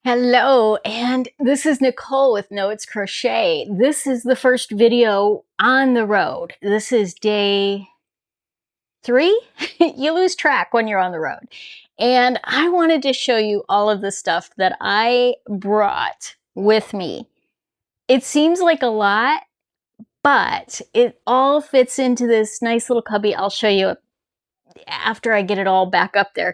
Hello, and this is Nicole with No It's Crochet. This is the first video on the road. This is day 3. You lose track when you're on the road. And I wanted to show you all of the stuff that I brought with me. It seems like a lot, but it all fits into this nice little cubby. I'll show you after I get it all back up there.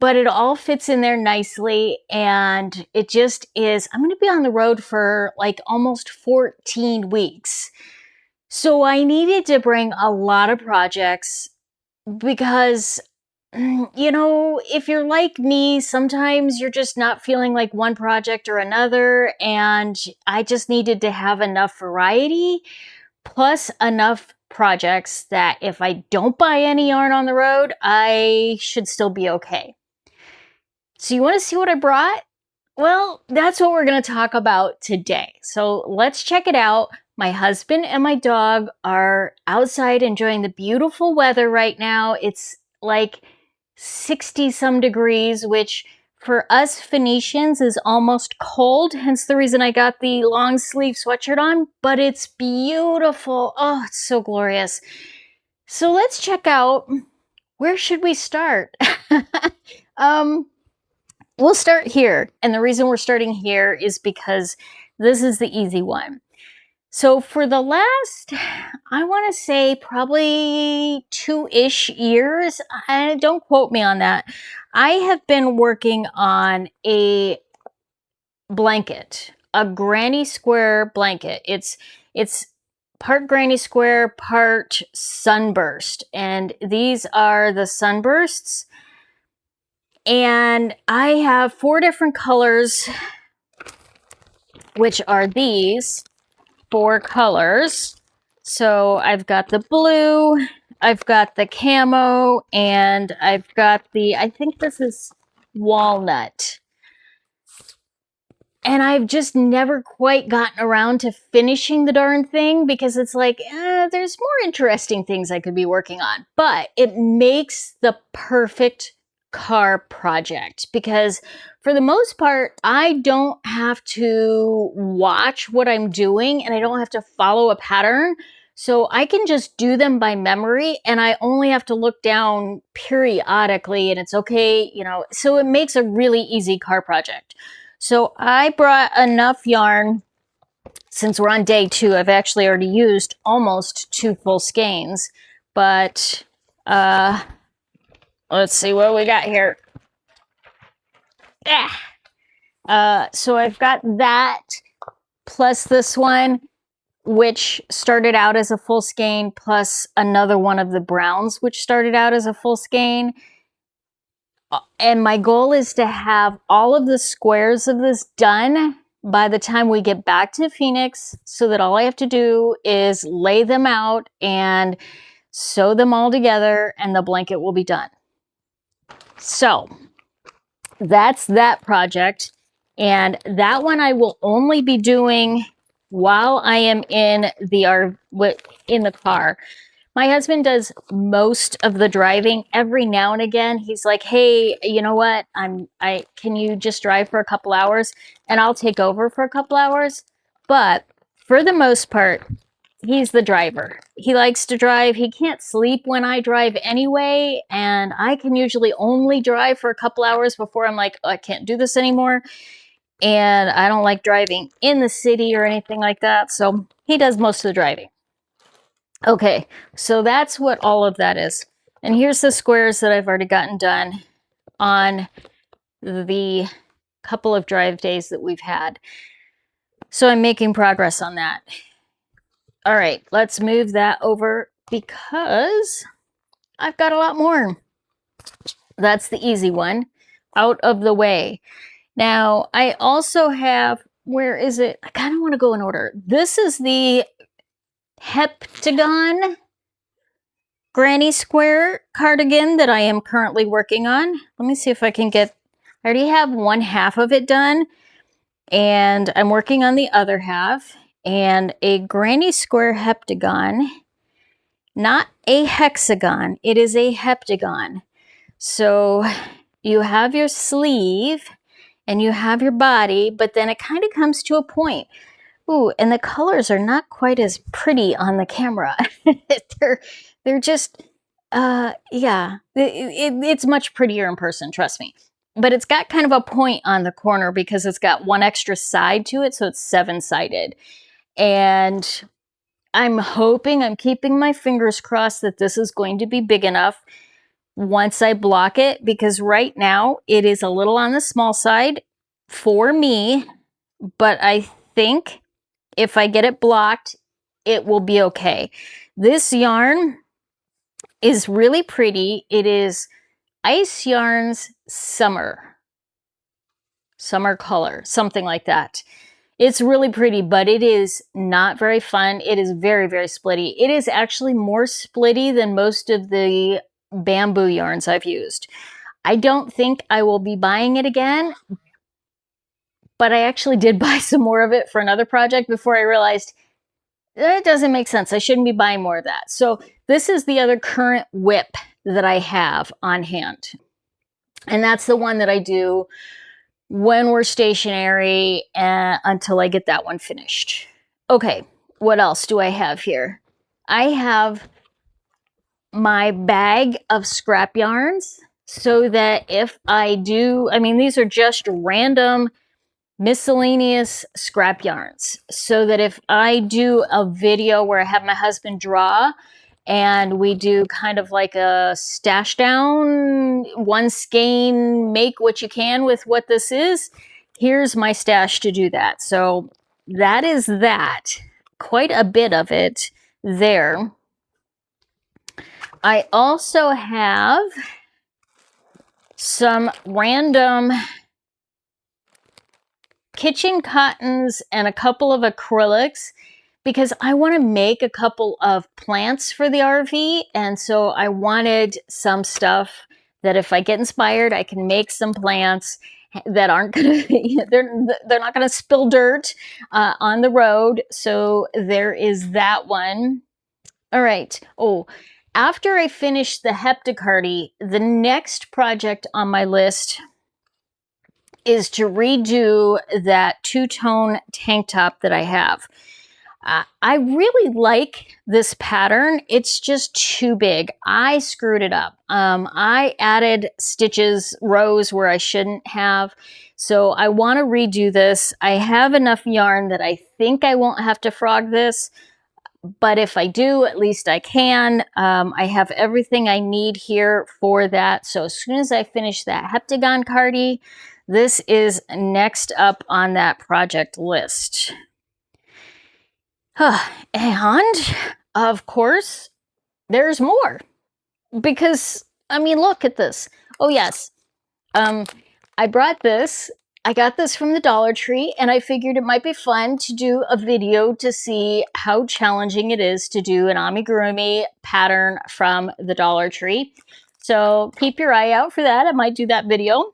But it all fits in there nicely, and it just is. I'm going to be on the road for like almost 14 weeks. So I needed to bring a lot of projects because, if you're like me, sometimes you're just not feeling like one project or another, and I just needed to have enough variety plus enough projects that if I don't buy any yarn on the road, I should still be okay. So you want to see what I brought? Well, that's what we're going to talk about today. So let's check it out. My husband and my dog are outside enjoying the beautiful weather right now. It's like 60 some degrees, which for us Phoenicians is almost cold. Hence the reason I got the long sleeve sweatshirt on, but it's beautiful. Oh, it's so glorious. So let's check out, where should we start? We'll start here, and the reason we're starting here is because this is the easy one. So for the last, I want to say probably 2-ish years, don't quote me on that, I have been working on a blanket, a granny square blanket. It's part granny square, part sunburst, and these are the sunbursts. And I have 4 different colors, which are these 4 colors. So I've got the blue, I've got the camo, and I've got the, I think this is walnut. And I've just never quite gotten around to finishing the darn thing because it's like, there's more interesting things I could be working on. But it makes the perfect car project because for the most part, I don't have to watch what I'm doing and I don't have to follow a pattern. So I can just do them by memory and I only have to look down periodically and it's okay, so it makes a really easy car project. So I brought enough yarn. Since we're on day 2, I've actually already used almost 2 full skeins, but let's see what we got here. So I've got that plus this one, which started out as a full skein, plus another one of the browns, which started out as a full skein. And my goal is to have all of the squares of this done by the time we get back to Phoenix, so that all I have to do is lay them out and sew them all together and the blanket will be done. So that's that project, and that one I will only be doing while I am in the car. My husband does most of the driving. Every now and again, he's like, "Hey, you know what? Can you just drive for a couple hours?" And I'll take over for a couple hours. But for the most part, he's the driver. He likes to drive. He can't sleep when I drive anyway, and I can usually only drive for a couple hours before I'm like, I can't do this anymore. And I don't like driving in the city or anything like that, so he does most of the driving. Okay, so that's what all of that is. And here's the squares that I've already gotten done on the couple of drive days that we've had. So I'm making progress on that. All right, let's move that over because I've got a lot more. That's the easy one out of the way. Now, I also have, where is it? I kind of want to go in order. This is the heptagon granny square cardigan that I am currently working on. Let me see if I can get, I already have 1/2 of it done and I'm working on the other half. And a granny square heptagon, not a hexagon, it is a heptagon. So you have your sleeve and you have your body, but then it kind of comes to a point. Ooh, and the colors are not quite as pretty on the camera. they're just, yeah, it's much prettier in person, trust me. But it's got kind of a point on the corner because it's got one extra side to it, so it's 7-sided. And I'm hoping, I'm keeping my fingers crossed that this is going to be big enough once I block it, because right now it is a little on the small side for me, but I think if I get it blocked, it will be okay. This yarn is really pretty. It is Ice Yarns Summer color, something like that. It's really pretty, but it is not very fun. It is very, very splitty. It is actually more splitty than most of the bamboo yarns I've used. I don't think I will be buying it again, but I actually did buy some more of it for another project before I realized that doesn't make sense. I shouldn't be buying more of that. So this is the other current whip that I have on hand. And that's the one that I do when we're stationary until I get that one finished. Okay, what else do I have here? I have my bag of scrap yarns so that if I do, I mean, these are just random miscellaneous scrap yarns, so that if I do a video where I have my husband draw and we do kind of like a stash down, one skein, make what you can with what this is, here's my stash to do that. So that is that. Quite a bit of it there. I also have some random kitchen cottons and a couple of acrylics because I want to make a couple of plants for the RV, and so I wanted some stuff that if I get inspired, I can make some plants that aren't gonna they're not gonna spill dirt on the road. So there is that one. All right. Oh, after I finish the heptacarty, the next project on my list is to redo that two-tone tank top that I have. I really like this pattern. It's just too big. I screwed it up. I added stitches, rows where I shouldn't have. So I want to redo this. I have enough yarn that I think I won't have to frog this. But if I do, at least I can. I have everything I need here for that. So as soon as I finish that heptagon cardi, this is next up on that project list. And of course, there's more. Because, I mean, look at this. Oh, yes. I brought this. I got this from the Dollar Tree, and I figured it might be fun to do a video to see how challenging it is to do an amigurumi pattern from the Dollar Tree. So keep your eye out for that. I might do that video.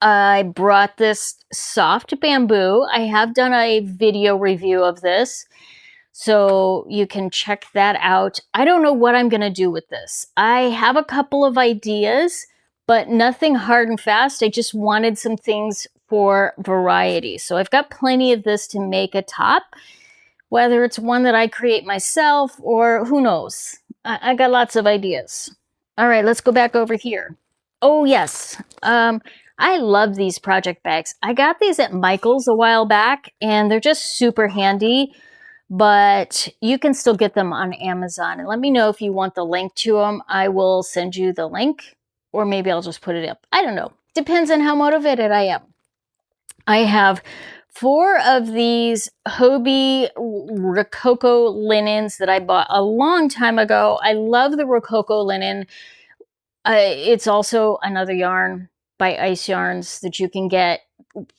I brought this soft bamboo. I have done a video review of this, so you can check that out. I don't know what I'm going to do with this. I have a couple of ideas, but nothing hard and fast. I just wanted some things for variety. So I've got plenty of this to make a top, whether it's one that I create myself or who knows. I got lots of ideas. All right, let's go back over here. Oh, yes. I love these project bags. I got these at Michael's a while back, and they're just super handy, but you can still get them on Amazon. And let me know if you want the link to them. I will send you the link, or maybe I'll just put it up. I don't know. Depends on how motivated I am. I have 4 of these Hobie Rococo linens that I bought a long time ago. I love the Rococo linen. It's also another yarn by Ice Yarns that you can get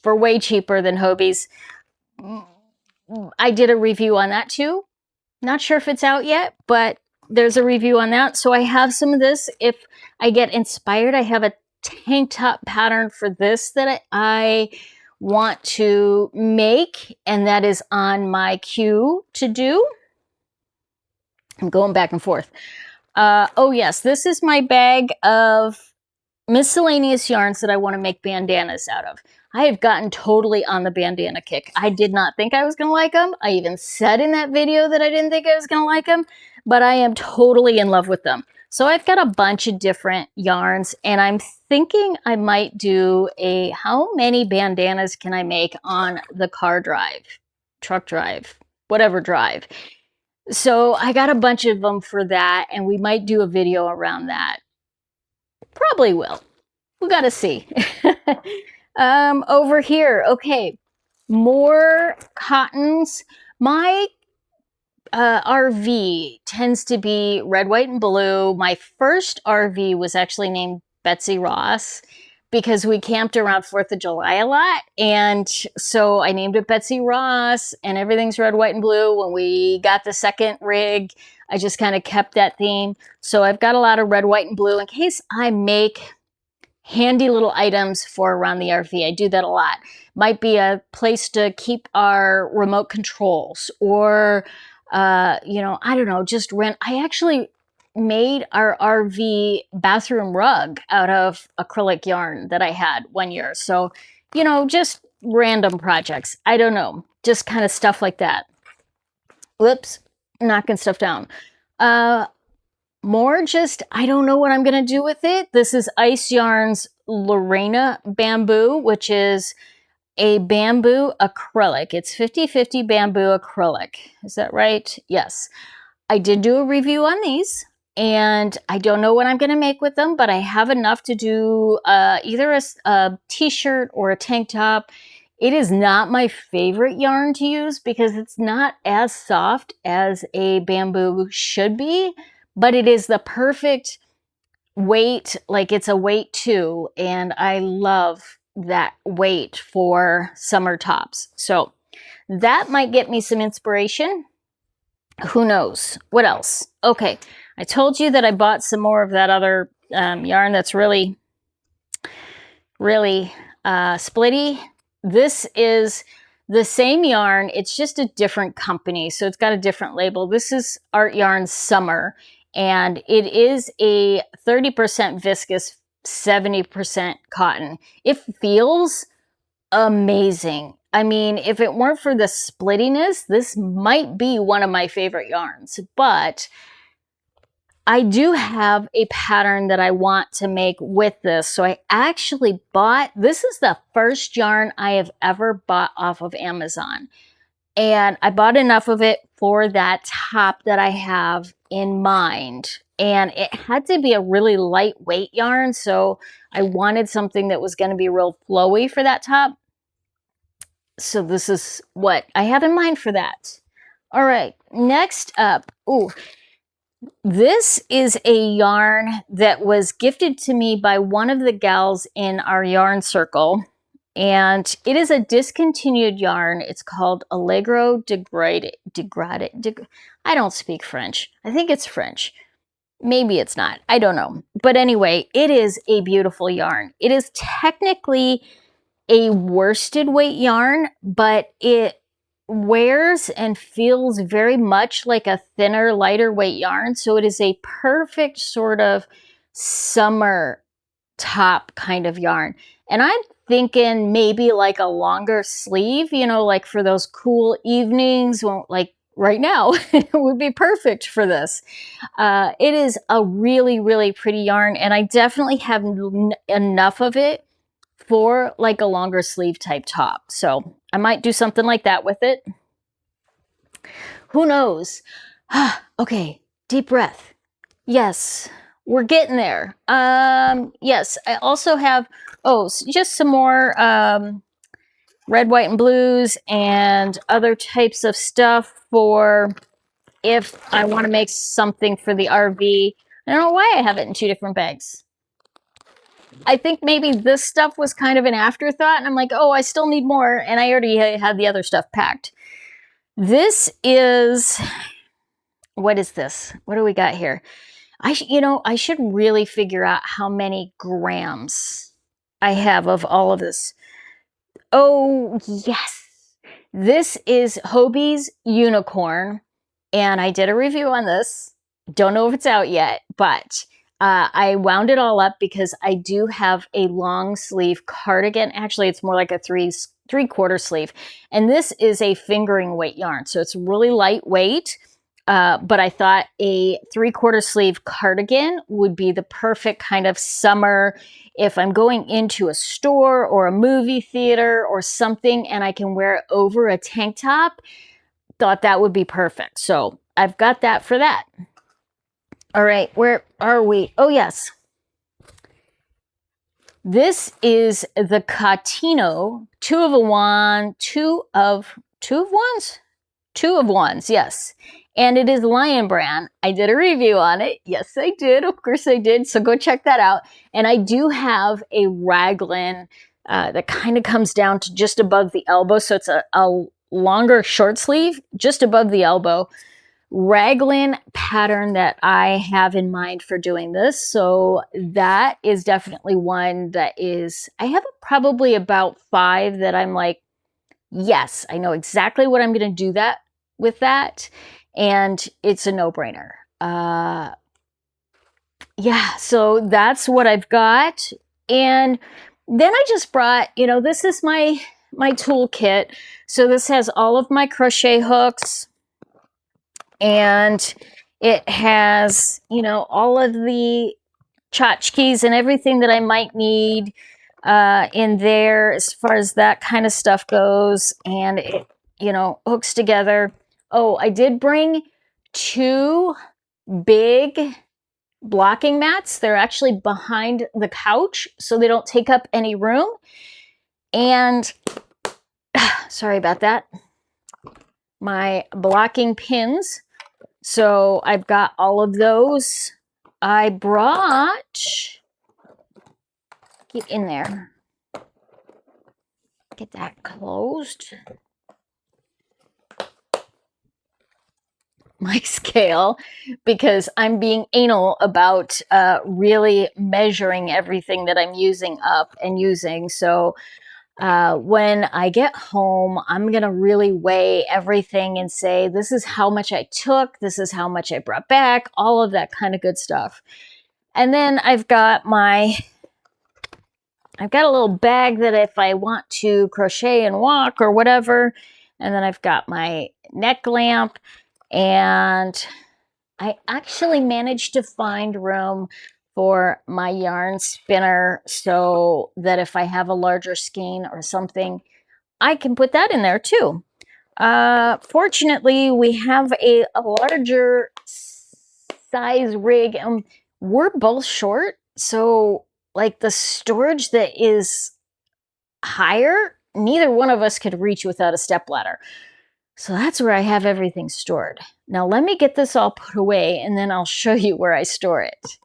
for way cheaper than Hobie's. I did a review on that too. Not sure if it's out yet, but there's a review on that. So I have some of this. If I get inspired, I have a tank top pattern for this that I want to make, and that is on my queue to do. I'm going back and forth. Oh yes, this is my bag of miscellaneous yarns that I want to make bandanas out of. I have gotten totally on the bandana kick. I did not think I was going to like them. I even said in that video that I didn't think I was going to like them, but I am totally in love with them. So I've got a bunch of different yarns, and I'm thinking I might do a how many bandanas can I make on the car drive, truck drive, whatever drive. So I got a bunch of them for that, and we might do a video around that. Probably will. We got to see. Over here, okay, more cottons. My RV tends to be red, white, and blue. My first RV was actually named Betsy Ross because we camped around 4th of July a lot. And so I named it Betsy Ross, and everything's red, white, and blue. When we got the second rig, I just kind of kept that theme. So I've got a lot of red, white, and blue in case I make handy little items for around the RV. I do that a lot. Might be a place to keep our remote controls, or you know, I don't know, just rent. I actually made our RV bathroom rug out of acrylic yarn that I had one year. So, you know, just random projects. I don't know, just kind of stuff like that. Whoops, knocking stuff down. More just, I don't know what I'm going to do with it. This is Ice Yarns Lorena Bamboo, which is a bamboo acrylic. It's 50-50 bamboo acrylic. Is that right? Yes. I did do a review on these, and I don't know what I'm going to make with them, but I have enough to do either a t-shirt or a tank top. It is not my favorite yarn to use because it's not as soft as a bamboo should be, but it is the perfect weight. Like, it's a weight too, and I love that weight for summer tops. So that might get me some inspiration. Who knows? What else? Okay, I told you that I bought some more of that other yarn that's really, really splitty. This is the same yarn. It's just a different company, so it's got a different label. This is Art Yarn Summer, and it is a 30% viscose, 70% cotton. It feels amazing. I mean, if it weren't for the splittiness, this might be one of my favorite yarns, but I do have a pattern that I want to make with this. So I actually bought, this is the first yarn I have ever bought off of Amazon. And I bought enough of it for that top that I have in mind. And it had to be a really lightweight yarn, so I wanted something that was going to be real flowy for that top. So this is what I have in mind for that. All right, next up, ooh, this is a yarn that was gifted to me by one of the gals in our yarn circle. And it is a discontinued yarn. It's called Allegro Degradé. I don't speak French. I think it's French. Maybe it's not. I don't know. But anyway, it is a beautiful yarn. It is technically a worsted weight yarn, but it wears and feels very much like a thinner, lighter weight yarn. So it is a perfect sort of summer top kind of yarn. And I'm thinking maybe like a longer sleeve, you know, like for those cool evenings, like right now, it would be perfect for this. It is a really, really pretty yarn, and I definitely have enough of it for like a longer sleeve type top. So I might do something like that with it. Who knows? Okay, deep breath. Yes, we're getting there. Yes, I also have, just some more red, white, and blues and other types of stuff for if I want to make something for the RV. I don't know why I have it in 2 different bags. I think maybe this stuff was kind of an afterthought, and I'm like, oh, I still need more, and I already had the other stuff packed. This is, what is this? What do we got here? I should really figure out how many grams I have of all of this. Oh, yes. This is Hobie's Unicorn, and I did a review on this. Don't know if it's out yet, but I wound it all up because I do have a long sleeve cardigan. Actually, it's more like a three-quarter sleeve. And this is a fingering weight yarn. So it's really lightweight. But I thought a 3/4 sleeve cardigan would be the perfect kind of summer if I'm going into a store or a movie theater or something and I can wear it over a tank top. Thought that would be perfect. So I've got that for that. All right, where are we? Oh, yes. This is the Catino, two of wands, yes. And it is Lion brand. I did a review on it. Yes, I did. Of course I did. So go check that out. And I do have a raglan that kind of comes down to just above the elbow. So it's a longer short sleeve just above the elbow. Raglan pattern that I have in mind for doing this. So that is definitely one that is, I have probably about 5 that I'm like, yes, I know exactly what I'm going to do that with that. And it's a no-brainer. Yeah, so that's what I've got. And then I just brought, this is my toolkit. So this has all of my crochet hooks. And it has, all of the tchotchkes and everything that I might need in there as far as that kind of stuff goes. And it, hooks together. Oh, I did bring 2 big blocking mats. They're actually behind the couch, so they don't take up any room. And sorry about that. My blocking pins. So I've got all of those. I brought, get in there, get that closed. My scale, because I'm being anal about really measuring everything that I'm using up and using. So when I get home, I'm going to really weigh everything and say, this is how much I took, this is how much I brought back, all of that kind of good stuff. And then I've got a little bag that if I want to crochet and walk or whatever. And then I've got my neck lamp, and I actually managed to find room for my yarn spinner so that if I have a larger skein or something, I can put that in there too. Fortunately, we have a larger size rig, and we're both short. So like the storage that is higher, neither one of us could reach without a stepladder. So that's where I have everything stored. Now let me get this all put away and then I'll show you where I store it.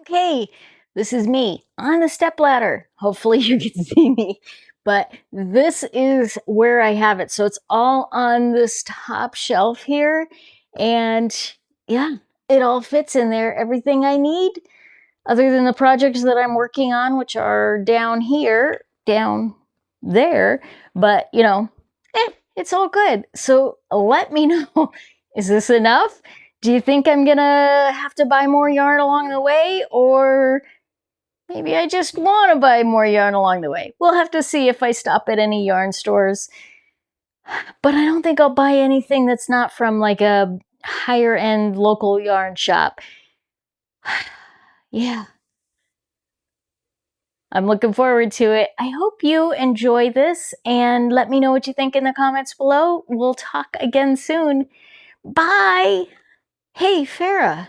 Okay, this is me on a stepladder. Hopefully you can see me, but this is where I have it. So it's all on this top shelf here. And yeah, it all fits in there. Everything I need, other than the projects that I'm working on, which are down here, down there. But it's all good. So let me know, is this enough? Do you think I'm gonna have to buy more yarn along the way? Or maybe I just want to buy more yarn along the way. We'll have to see if I stop at any yarn stores. But I don't think I'll buy anything that's not from like a higher end local yarn shop. Yeah. I'm looking forward to it. I hope you enjoy this and let me know what you think in the comments below. We'll talk again soon. Bye. Hey, Farah.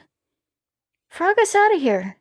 Frog us out of here.